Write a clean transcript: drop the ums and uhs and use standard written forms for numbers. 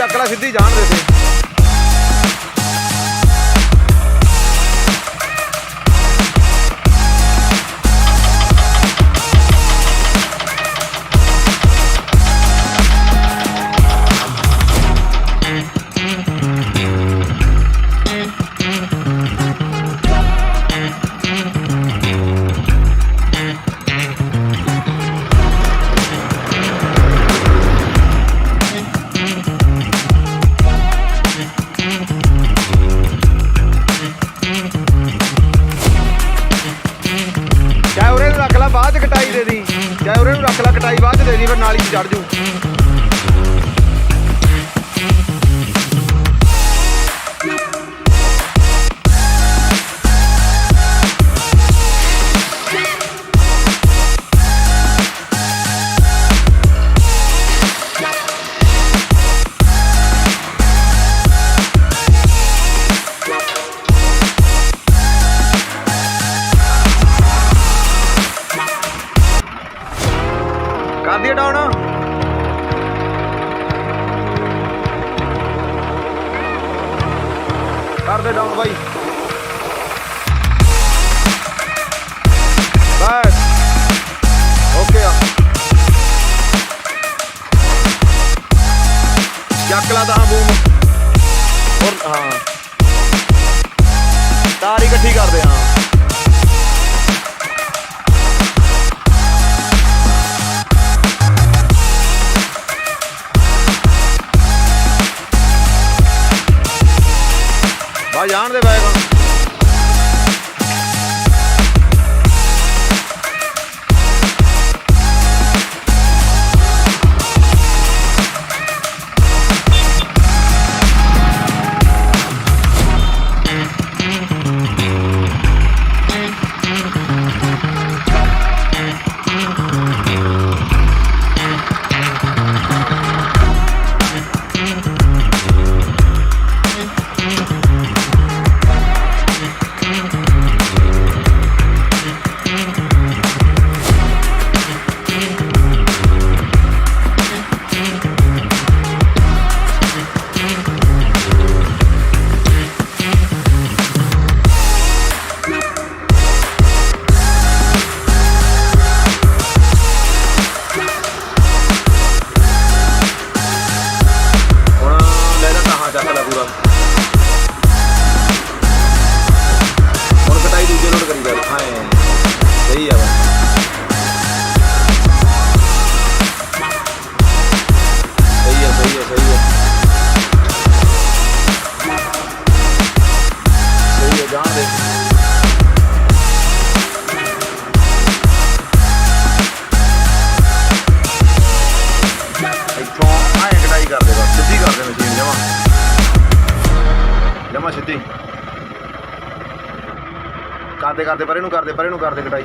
रख ला सीधी जान दे थे। बाद कटाई दे दी, चाहे उन्हें रख ला कटाई बाद दे दी, फिर नाली चढ़ जू। कर दिया डाउन, कर दे डाउन भाई, बस ओके। चक ला दा बूम और हाँ तार इकट्ठी कर दे। हाँ भाई जान दे बैग। सही है भाई, सही है सही है सही है सही है, जान दे। इतों आए कटाई कर दे, बस सीधी कर दे मशीन, जमा जमा सीधी करते करते परे नूं कर दे कटाई।